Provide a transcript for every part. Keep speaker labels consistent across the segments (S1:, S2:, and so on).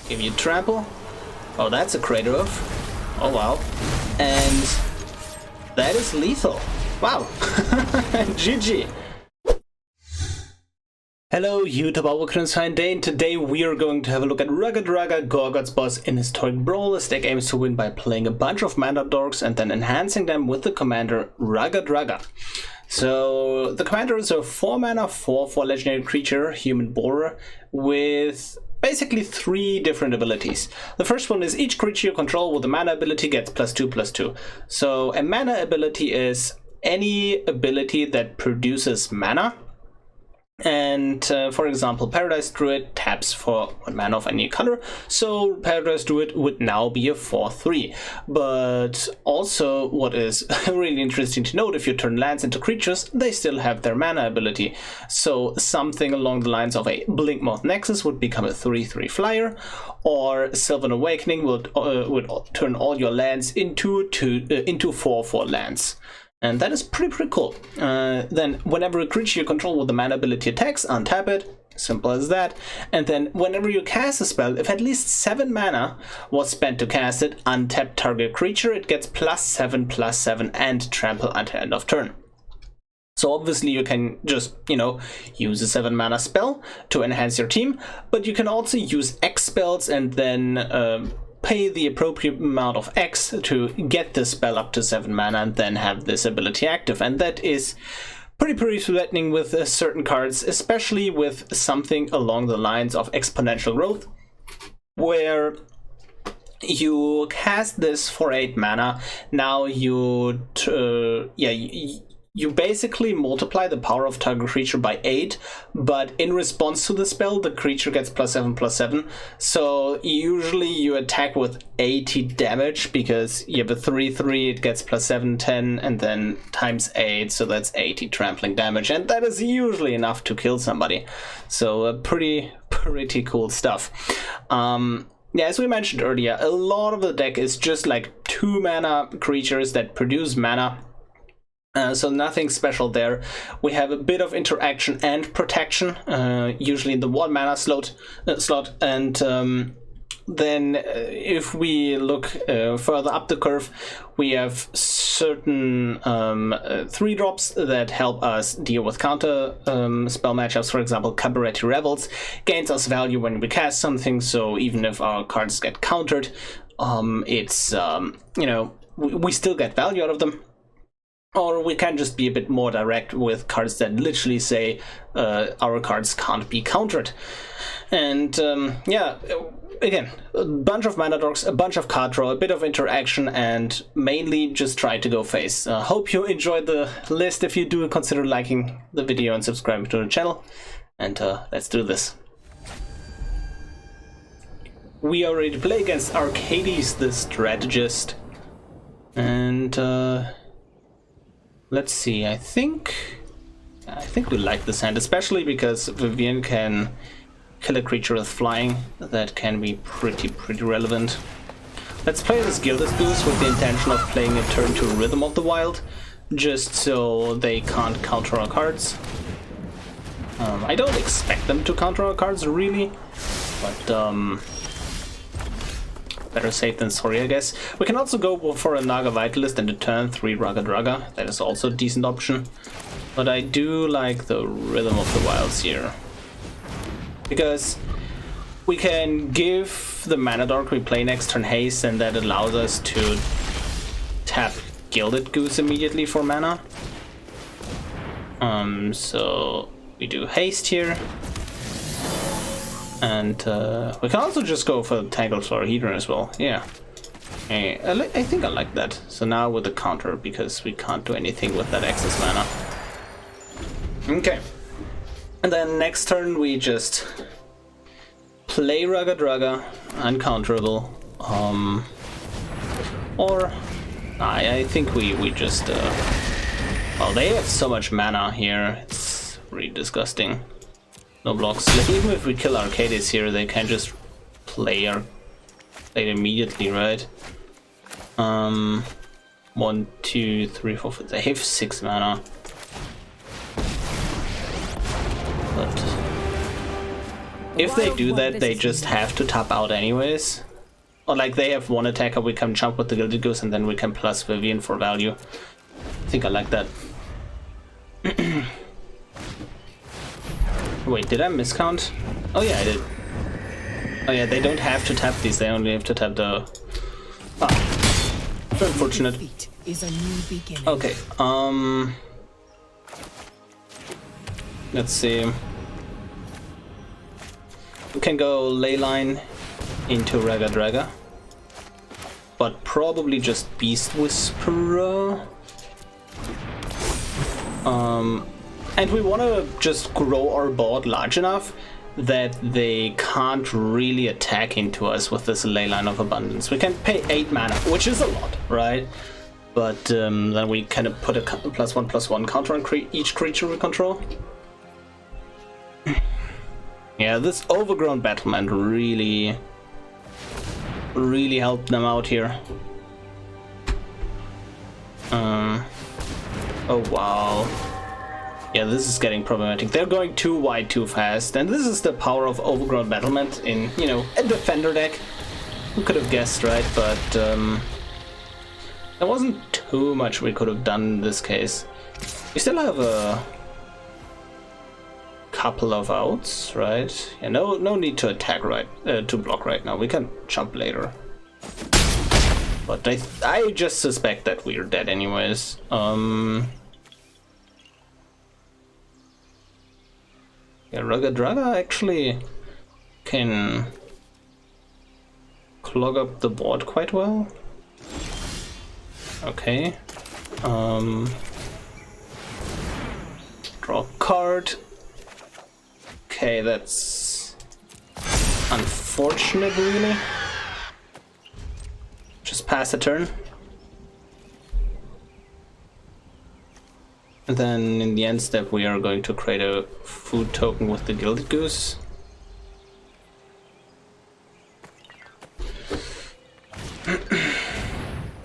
S1: Give you trample. Oh, that's a Crater of. Oh wow. And that is lethal. Wow. GG. Hello YouTube, welcome to Fine Day, and today we are going to have a look at Raggadragga Goreguts boss in Historic Brawl. This deck aims to win by playing a bunch of mana dorks and then enhancing them with the commander Raggadragga. So the commander is a 4 mana 4/4 legendary creature, human borer, with basically 3 different abilities. The first one is each creature you control with a mana ability gets +2/+2. So a mana ability is any ability that produces mana. And for example, Paradise Druid taps for 1 mana of any color, so Paradise Druid would now be a 4/3. But also, what is really interesting to note, if you turn lands into creatures, they still have their mana ability. So something along the lines of a Blinkmoth Nexus would become a 3/3 flyer, or Sylvan Awakening would turn all your lands into 4/4 lands. And that is pretty cool. Then whenever a creature you control with the mana ability attacks, untap it. Simple as that. And then whenever you cast a spell, if at least 7 mana was spent to cast it, untap target creature, it gets +7/+7 and trample until end of turn. So obviously you can just, use a 7 mana spell to enhance your team, but you can also use X spells and then pay the appropriate amount of X to get the spell up to 7 mana and then have this ability active. And that is pretty threatening with certain cards, especially with something along the lines of Exponential Growth, where you cast this for 8 mana. Now you basically multiply the power of target creature by 8, but in response to the spell, the creature gets +7/+7. So usually you attack with 80 damage because you have a 3/3, it gets +7, 10, and then times 8, so that's 80 trampling damage, and that is usually enough to kill somebody. So pretty cool stuff. Yeah, as we mentioned earlier, a lot of the deck is just like 2 mana creatures that produce mana. So nothing special there. We have a bit of interaction and protection, usually in the 1 mana slot, and then if we look further up the curve, we have certain 3-drops that help us deal with counter spell matchups. For example, Cabaret Revels gains us value when we cast something, so even if our cards get countered, it's we still get value out of them. Or we can just be a bit more direct with cards that literally say our cards can't be countered. And yeah, again, a bunch of mana dorks, a bunch of card draw, a bit of interaction, and mainly just try to go face. Hope you enjoyed the list. If you do, consider liking the video and subscribing to the channel. And let's do this. We are ready to play against Arcades, the strategist. And let's see, I think we like this hand, especially because Vivian can kill a creature with flying. That can be pretty relevant. Let's play this Gilded Goose with the intention of playing a turn to Rhythm of the Wild, just so they can't counter our cards. I don't expect them to counter our cards, really, but better safe than sorry, I guess. We can also go for a Naga Vitalist and a turn 3 Raggadragga. That is also a decent option. But I do like the Rhythm of the Wilds here, because we can give the mana dork we play next turn haste, and that allows us to tap Gilded Goose immediately for mana. So we do haste here. And we can also just go for Tangled Florahedron as well. Yeah, I think I like that. So now with the counter, because we can't do anything with that excess mana. Okay, and then next turn we just play Raggadragga, uncounterable. Or I think we just well, they have so much mana here, it's really disgusting. No blocks. Like, even if we kill Arcades here, they can just play it immediately, right? 1, 2, 3, 4, 5. They have 6 mana. But if they do that, they just have to tap out anyways. Or like they have one attacker, we can jump with the Gilded Goose and then we can plus Vivian for value. I think I like that. Wait, did I miscount? Oh yeah, I did. Oh yeah, they don't have to tap these, they only have to tap the... Ah, unfortunate. Okay, let's see. We can go Leyline into Raggadragga, but probably just Beast Whisperer. And we want to just grow our board large enough that they can't really attack into us with this Leyline of Abundance. We can pay 8 mana, which is a lot, right? But then we kind of put a +1/+1 counter on each creature we control. Yeah, this Overgrown Battlement really helped them out here. Oh wow. Yeah, this is getting problematic. They're going too wide too fast, and this is the power of Overgrown Battlement in, you know, a defender deck. Who could have guessed, right? But there wasn't too much we could have done in this case. We still have a couple of outs, right? Yeah, no need to attack to block right now. We can jump later. But I just suspect that we're dead anyways. Yeah, Raggadragga actually can clog up the board quite well. Okay. Draw a card. Okay, that's unfortunate, really. Just pass the turn. And then in the end step we are going to create a food token with the Gilded Goose.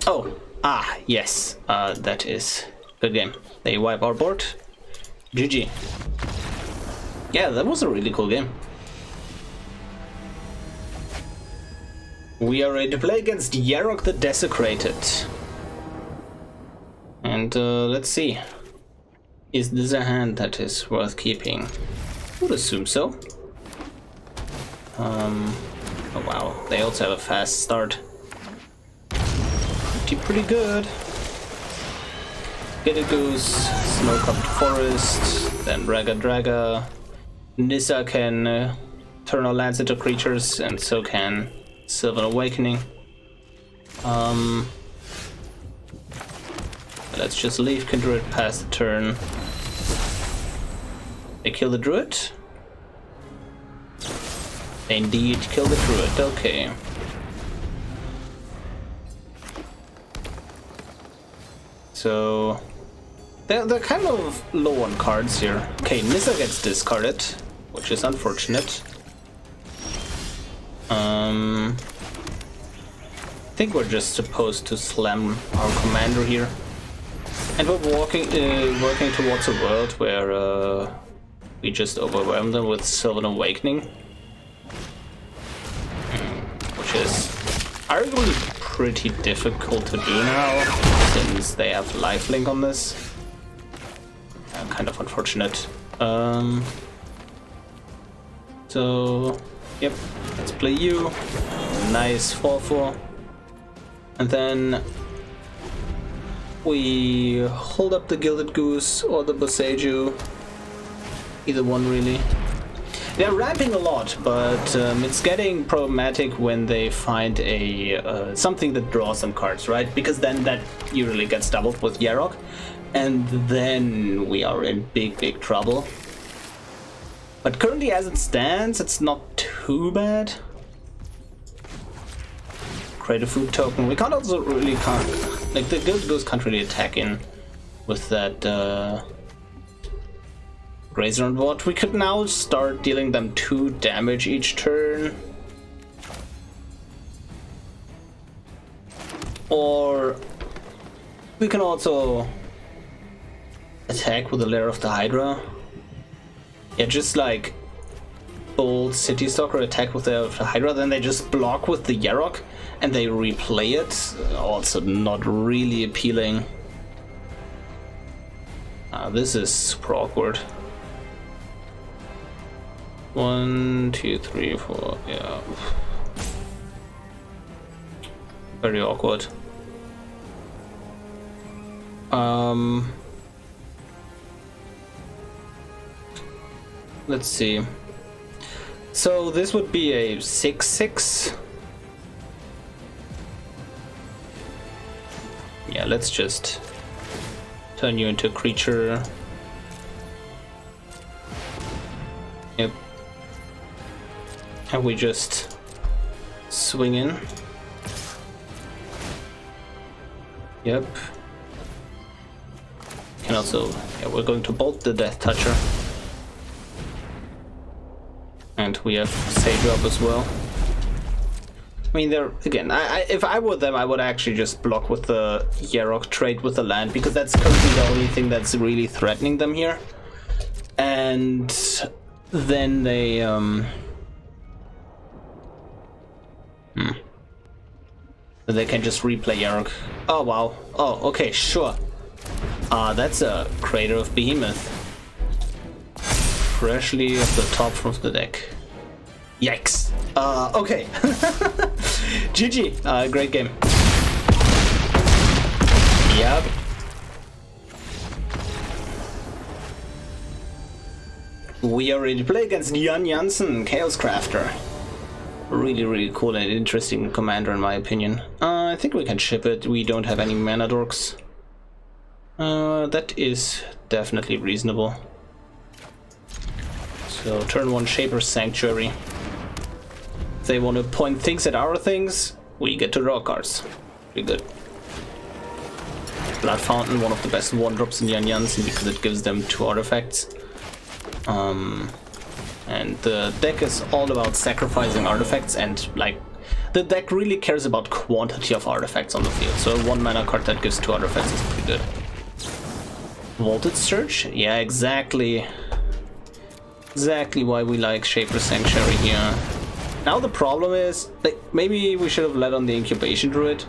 S1: Oh, yes, that is good game. They wipe our board. GG. Yeah, that was a really cool game. We are ready to play against Yarok the Desecrated. And let's see. Is this a hand that is worth keeping? Would assume so. Oh wow, they also have a fast start. Pretty good. Gilded Goose, Snow-Covered Forest, then Raggadragga. Nissa can turn our lands into creatures, and so can Sylvan Awakening. Let's just Leafkin Druid pass the turn. They kill the Druid? They indeed kill the Druid, okay. So they're kind of low on cards here. Okay, Nissa gets discarded, which is unfortunate. I think we're just supposed to slam our commander here. And we're working towards a world where we just overwhelm them with Sylvan Awakening. Which is arguably pretty difficult to do now, since they have lifelink on this. Kind of unfortunate. So, yep, let's play you. Nice 4/4. And then we hold up the Gilded Goose or the Boseiju. Either one, really. They're ramping a lot, but it's getting problematic when they find a something that draws some cards, right? Because then that usually gets doubled with Yarok, and then we are in big trouble. But currently, as it stands, it's not too bad. Create a food token. We can't also really like the Gilded Goose can't really attack in with that Grazer on board. We could now start dealing them 2 damage each turn. Or we can also attack with the Lair of the Hydra. Yeah, just like bold City Stalker attack with the Hydra, then they just block with the Yarok and they replay it. Also not really appealing. This is super awkward. 1, 2, 3, 4, yeah. Very awkward. Let's see. So this would be a 6/6. Yeah, let's just turn you into a creature. Yep. And we just swing in. Yep. And also, yeah, we're going to bolt the Death Toucher. And we have Sage up as well. I mean, they're, again, if I were them, I would actually just block with the Yarok, trade with the land, because that's currently the only thing that's really threatening them here. And then they, they can just replay Yarok. Oh, wow. Oh, okay, sure. That's a Crater of Behemoth. Freshly off the top from the deck. Yikes. Okay. GG. Great game. Yep. We are ready to play against Jan Jansen, Chaos Crafter. Really cool and interesting commander in my opinion. I think we can ship it. We don't have any mana dorks. That is definitely reasonable. So turn 1 Shaper Sanctuary. If they want to point things at our things, we get to draw cards. Pretty good. Blood Fountain, one of the best 1-drops in Jan Jansen because it gives them 2 artifacts. And the deck is all about sacrificing artifacts, and like the deck really cares about quantity of artifacts on the field. So a 1 mana card that gives 2 artifacts is pretty good. Vaulted Search? Yeah, exactly. Exactly why we like Shaper Sanctuary here. Now the problem is, like, maybe we should have led on the Incubation Druid.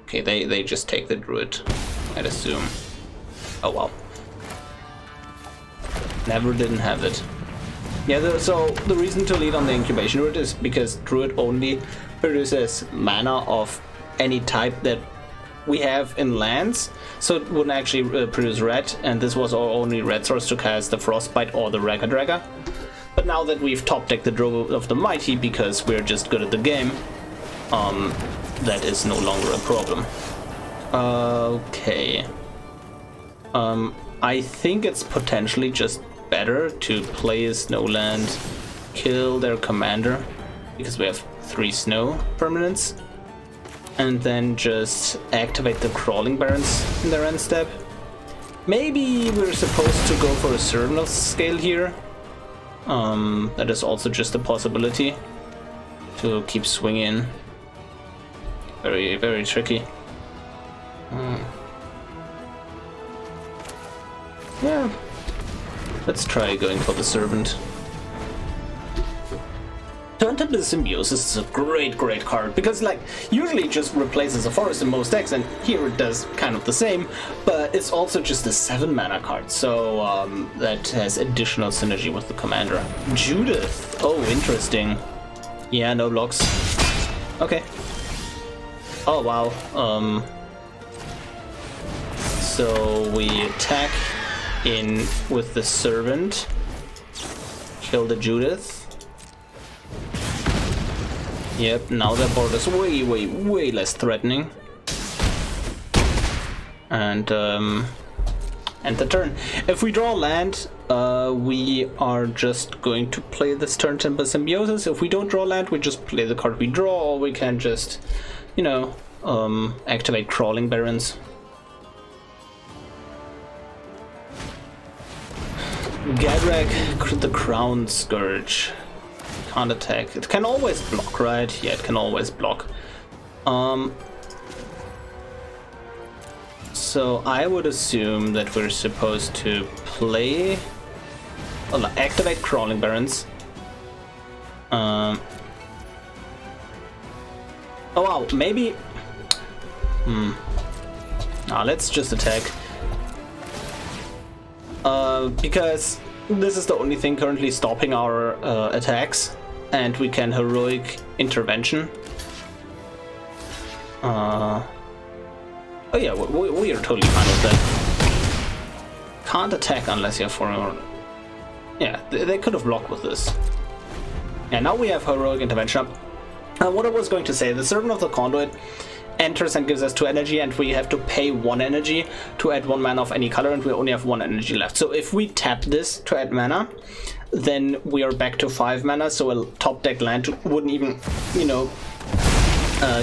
S1: Okay, they just take the Druid, I'd assume. Oh wow. Never didn't have it. Yeah, so the reason to lead on the Incubation Druid is because Druid only produces mana of any type that we have in lands, so it wouldn't actually produce red, and this was our only red source to cast the Frostbite or the Raggadragga. But now that we've top decked the Drove of the Mighty because we're just good at the game, that is no longer a problem. Okay. I think it's potentially just better to play a Snowland, kill their commander, because we have 3 snow permanents, and then just activate the Crawling Barons in their end step. Maybe we're supposed to go for a Servant of Scale here. That is also just a possibility to keep swinging. Very tricky. Yeah, let's try going for the Servant. Turntable Symbiosis is a great card, because like usually it just replaces a forest in most decks, and here it does kind of the same, but it's also just a 7 mana card, so that has additional synergy with the commander. Judith, oh interesting. Yeah, no blocks. Okay. Oh wow. So we attack in with the Servant, kill the Judith. Yep, now their board is way less threatening. And the turn. If we draw land, we are just going to play this Turntable Symbiosis. If we don't draw land, we just play the card we draw, or we can just, you know, activate Crawling Barons. Gadrag, the Crown Scourge. Can't attack. It can always block, right? Yeah, it can always block. So I would assume that we're supposed to play, well, activate Crawling Barons, Oh wow, maybe... let's just attack. Because this is the only thing currently stopping our attacks, and we can heroic intervention. Oh yeah, we are totally fine with that. Can't attack unless you have 4. Yeah, they could have blocked with this. Yeah, now we have heroic intervention up. What I was going to say, the Servant of the Conduit enters and gives us 2 energy, and we have to pay 1 energy to add 1 mana of any color, and we only have 1 energy left. So if we tap this to add mana, then we are back to 5 mana, so a top deck land wouldn't even, you know,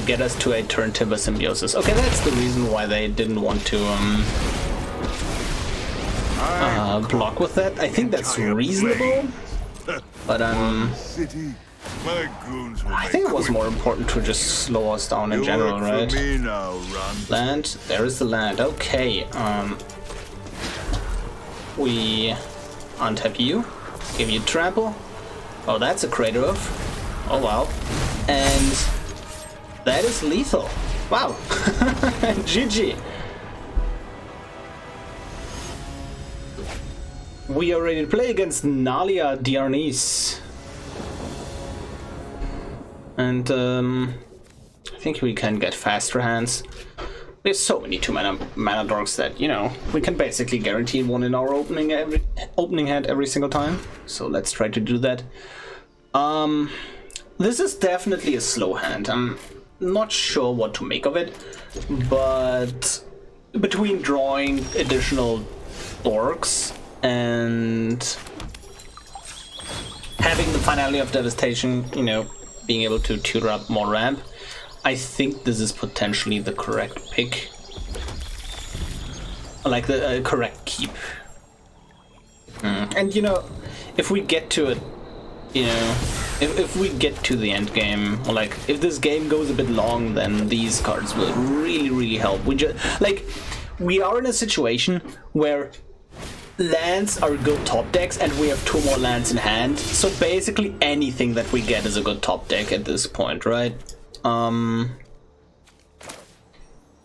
S1: get us to a turn Timber Symbiosis. Okay, that's the reason why they didn't want to block with that. I think that's reasonable, but I think it was more important to just slow us down in general, right? Land, there is the land. Okay, we untap you, give you trample. Oh, that's a Crater of. Oh wow, and that is lethal. Wow, GG. We are ready to play against Nalia Diarnis. And I think we can get faster hands. There's so many 2-mana dorks that, you know, we can basically guarantee 1 in our opening hand every single time. So let's try to do that. This is definitely a slow hand. I'm not sure what to make of it, but between drawing additional dorks and having the Finale of Devastation, you know, being able to tutor up more ramp, I think this is potentially the correct pick. Like the correct keep. And you know, if we get to it, you know, if we get to the end game, or like if this game goes a bit long, then these cards will really help. We are in a situation where lands are good top decks, and we have 2 more lands in hand. So basically anything that we get is a good top deck at this point, right?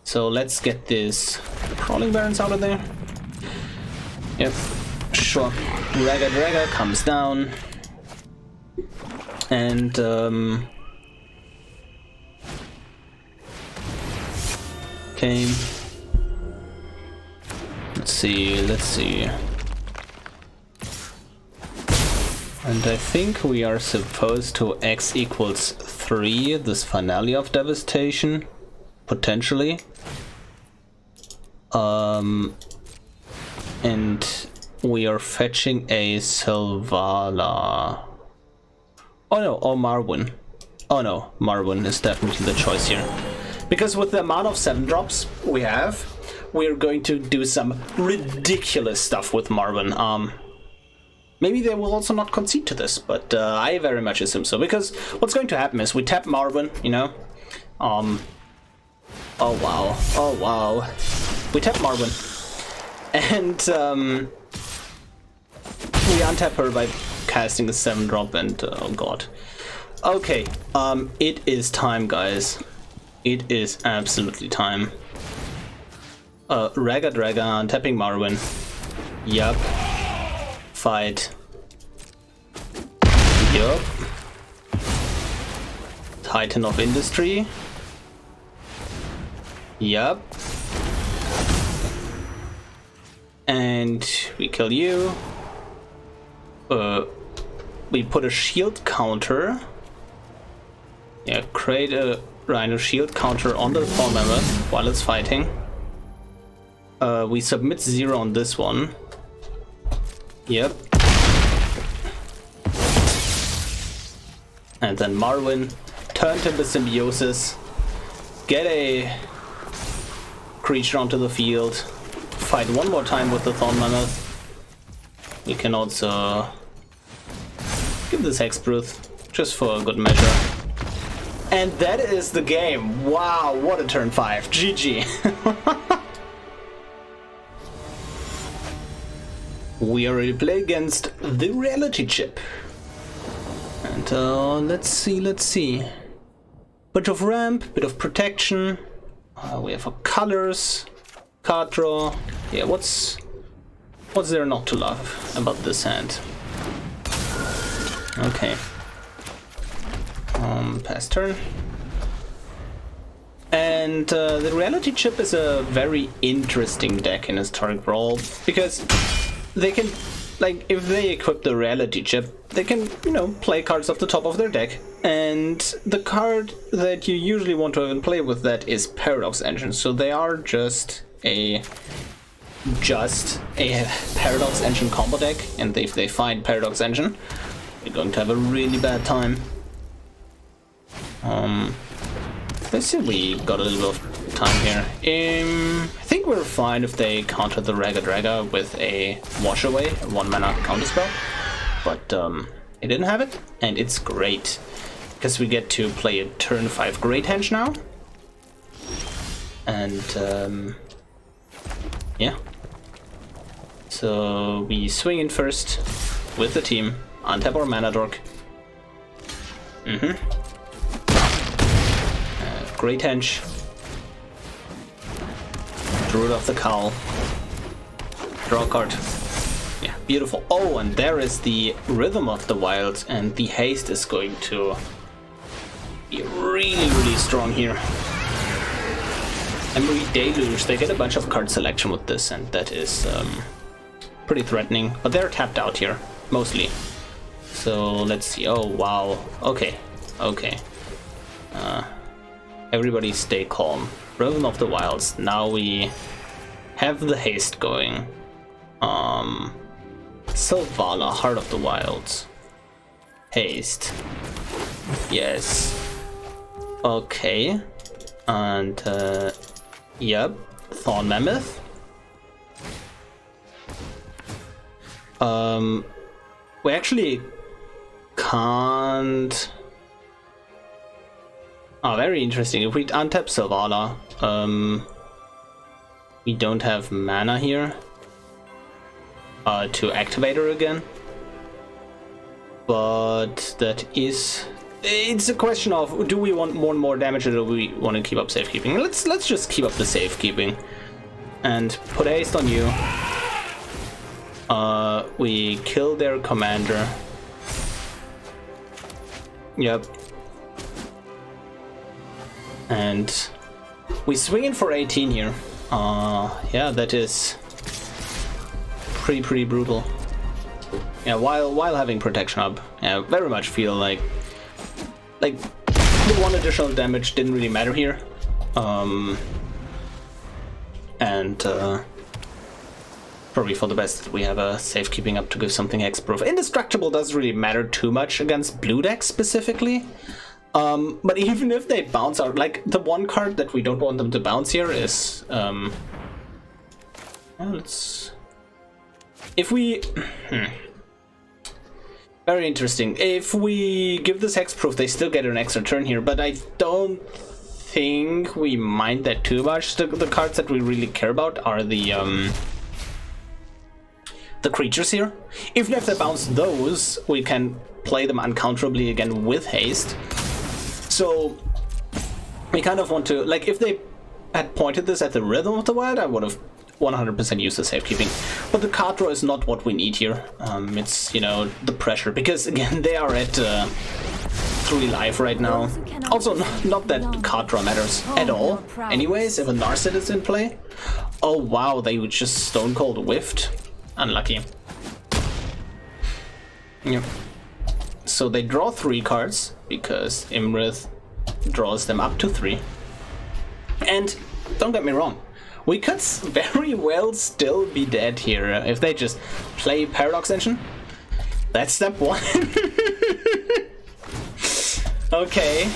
S1: So let's get this Crawling Barons out of there. Yep, sure. Raggadragga comes down. And okay. Let's see. And I think we are supposed to X equals 3, this Finale of Devastation, potentially. And we are fetching a Selvala. Oh no, or Marwyn. Oh no, Marwyn is definitely the choice here. Because with the amount of 7-drops we have, we're going to do some ridiculous stuff with Marwyn. Maybe they will also not concede to this, but I very much assume so. Because what's going to happen is we tap Marwyn, you know. Oh wow. We tap Marwyn. And we untap her by casting a 7-drop, and oh god. Okay, it is time, guys. It is absolutely time. Raggadragga untapping Marwyn. Yup. Fight. Yup. Titan of Industry. Yup. And we kill you. We put a shield counter. Yeah, create a Rhino shield counter on the Thorn Mammoth while it's fighting. We submit 0 on this one. Yep. And then Marwyn, turn Timber Symbiosis, get a creature onto the field, fight one more time with the Thorn Mammoth. We can also give this Hexproof, just for a good measure. And that is the game. Wow, what a turn 5. GG. We are ready to play against the Reality Chip. And And let's see. Bunch of ramp, bit of protection. We have our colors, card draw. Yeah, what's there not to love about this hand? Okay. Pass turn. And the Reality Chip is a very interesting deck in Historic Brawl, because they can, like, if they equip the Reality Chip, they can, you know, play cards off the top of their deck. And the card that you usually want to even play with that is Paradox Engine. So they are just a Paradox Engine combo deck, and if they find Paradox Engine, they're going to have a really bad time. Let's see, we got a little bit of time here. I think we're fine if they counter the Raggadragga with a Wash Away, a 1-mana counterspell. But they didn't have it, and it's great, because we get to play a turn 5 Great Henge now. And yeah. So we swing in first with the team, untap our mana dork. Great Henge. Druid of the Cowl. Draw a card. Yeah, beautiful. Oh, and there is the Rhythm of the Wild, and the haste is going to be really, really strong here. Emery Deluge, they get a bunch of card selection with this, and that is pretty threatening. But they're tapped out here, mostly. So let's see. Oh, wow. Okay. Everybody stay calm. Rhythm of the Wilds. Now we have the haste going. Selvala, Heart of the Wilds. Haste. Yes. Okay. And yep. Thorn Mammoth. We actually can't. Oh, very interesting. If we untap Selvala, we don't have mana here to activate her again. But that is... It's a question of, do we want more and more damage, or do we want to keep up safekeeping? Let's just keep up the safekeeping and put haste on you. We kill their commander. Yep. And we swing in for 18 here. Yeah, that is pretty brutal. Yeah, while having protection up, yeah, very much feel like the one additional damage didn't really matter here. And probably for the best that we have a safekeeping up to give something hexproof. Indestructible doesn't really matter too much against blue decks specifically. But even if they bounce out, like the one card that we don't want them to bounce here is, if we, very interesting. If we give this hexproof, they still get an extra turn here, but I don't think we mind that too much. The cards that we really care about are the creatures here. Even if they bounce those, we can play them uncounterably again with haste. So we kind of want to, like, if they had pointed this at the Rhythm of the Wild, I would have 100% used the safekeeping. But the card draw is not what we need here. It's, you know, the pressure, because again they are at 3 life right now. Also, not that card draw matters at all. Anyways, if a Narset is in play. Oh wow, they would just Stone Cold whiffed. Unlucky. Yep. So they draw 3 cards, because Imrith draws them up to 3. And don't get me wrong, we could very well still be dead here if they just play Paradox Engine. That's step 1. Okay,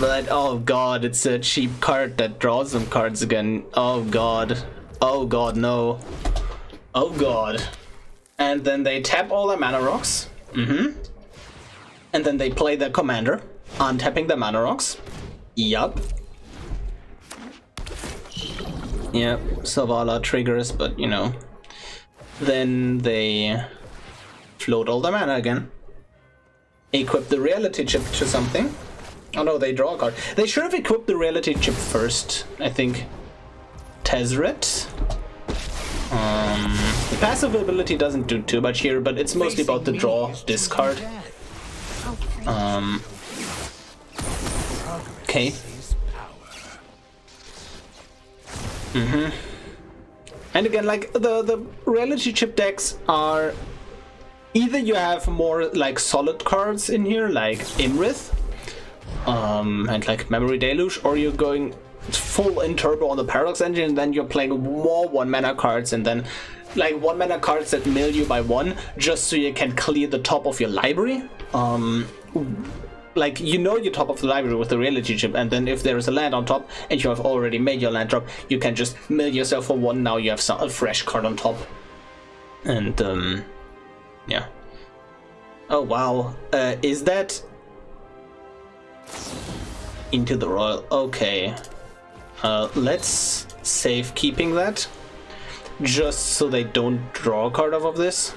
S1: but oh god, it's a cheap card that draws some cards again. Oh god, no. Oh god. And then they tap all their mana rocks. And then they play their commander, untapping the mana rocks. Yup. Yep, Selvala triggers, but you know. Then they float all the mana again. equip the reality chip to something. Oh no, they draw a card. They should have equipped the reality chip first, I think. Tezzeret. The passive ability doesn't do too much here, but it's mostly about the draw discard. Okay. And again, like the reality chip decks are either you have more like solid cards in here, like Imrith, and like Memory Deluge, or you're going full in turbo on the Paradox Engine, and then you're playing more 1-mana cards, and then like 1-mana cards that mill you by 1 just so you can clear the top of your library. Like, you know, your top of the library with the reality chip, and then if there is a land on top and you have already made your land drop, you can just mill yourself for 1. Now you have a fresh card on top. And yeah. Oh wow, is that Into the Royal? Okay. Let's save keeping that, just so they don't draw a card off of this.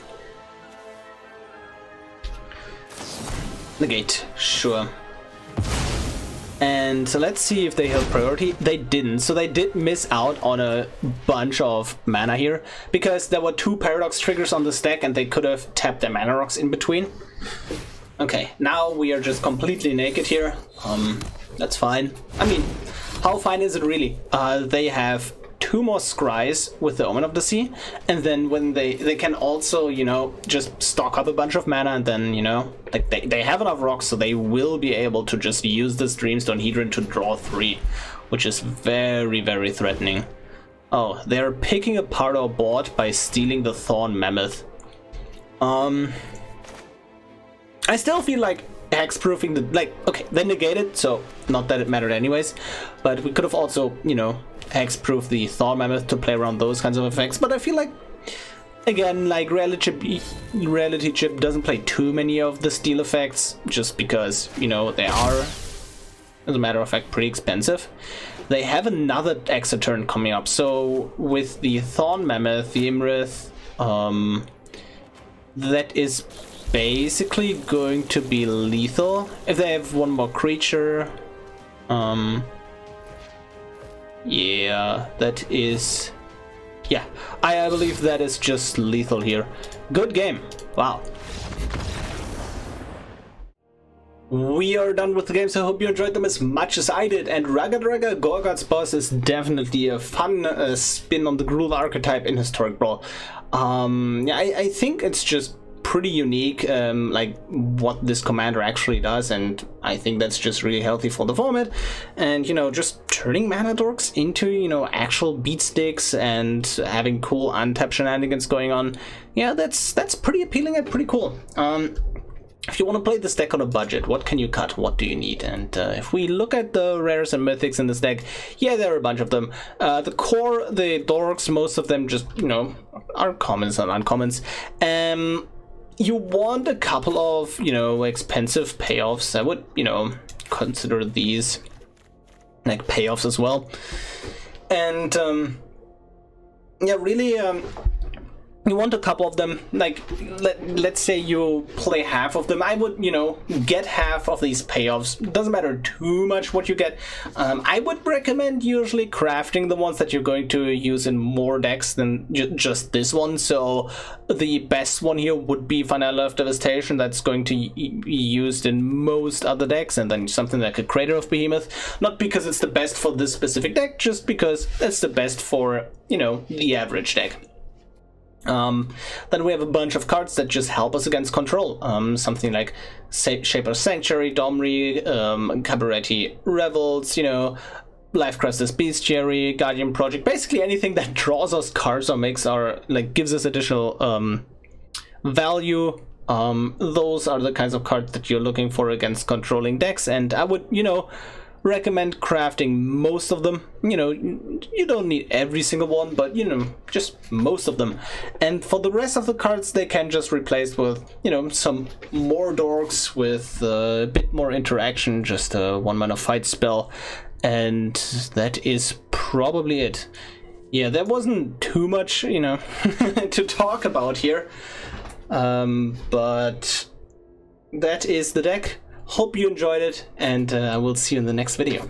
S1: Negate, sure. And so let's see if they held priority. They didn't, so they did miss out on a bunch of mana here, because there were 2 Paradox triggers on the stack and they could have tapped their mana rocks in between. Okay, now we are just completely naked here. That's fine. I mean, how fine is it really? They have 2 more scries with the Omen of the Sea, and then when they can also, you know, just stock up a bunch of mana, and then, you know, like they have enough rocks, so they will be able to just use this Dreamstone Hedron to draw 3, which is very, very threatening. Oh, they're picking apart our board by stealing the Thorn Mammoth. I still feel like hexproofing the, like, okay, they negated, so not that it mattered anyways, but we could have also, you know, hexproof the Thorn Mammoth to play around those kinds of effects. But I feel like, again, like reality chip doesn't play too many of the steal effects, just because, you know, they are, as a matter of fact, pretty expensive. They have another extra turn coming up, so with the Thorn Mammoth, the Imrith, that is basically going to be lethal if they have 1 more creature. Yeah, that is, yeah, I believe that is just lethal here. Good game. Wow. We are done with the games. I hope you enjoyed them as much as I did, and Raggadragga Goreguts boss is definitely a fun spin on the Gruul archetype in Historic Brawl. Yeah, I think it's just pretty unique, like what this commander actually does, and I think that's just really healthy for the format. And, you know, just turning mana dorks into, you know, actual beat sticks and having cool untap shenanigans going on, yeah, that's pretty appealing and pretty cool. If you want to play this deck on a budget, what can you cut? What do you need? And if we look at the rares and mythics in this deck, yeah, there are a bunch of them. The core, the dorks, most of them just, you know, are commons and uncommons. You want a couple of, you know, expensive payoffs. I would, you know, consider these like payoffs as well. And yeah, really, you want a couple of them. Like, let's say you play half of them. I would, you know, get half of these payoffs. Doesn't matter too much what you get. I would recommend usually crafting the ones that you're going to use in more decks than just this one. So the best one here would be Vanilla of Devastation. That's going to be used in most other decks, and then something like a Crater of Behemoth. Not because it's the best for this specific deck, just because it's the best for, you know, the average deck. Then we have a bunch of cards that just help us against control. Something like Shaper's Sanctuary, Domri, Cabaretti Revels, you know, Lifecrest's Bestiary, Guardian Project, basically anything that draws us cards or makes our, like, gives us additional value. Those are the kinds of cards that you're looking for against controlling decks, and I would, you know, recommend crafting most of them. You know, you don't need every single one, but, you know, just most of them. And for the rest of the cards, they can just replace with, you know, some more dorks with a bit more interaction, just a 1-mana fight spell, and that is probably it. Yeah, there wasn't too much, you know, to talk about here, but that is the deck. Hope you enjoyed it, and I will see you in the next video.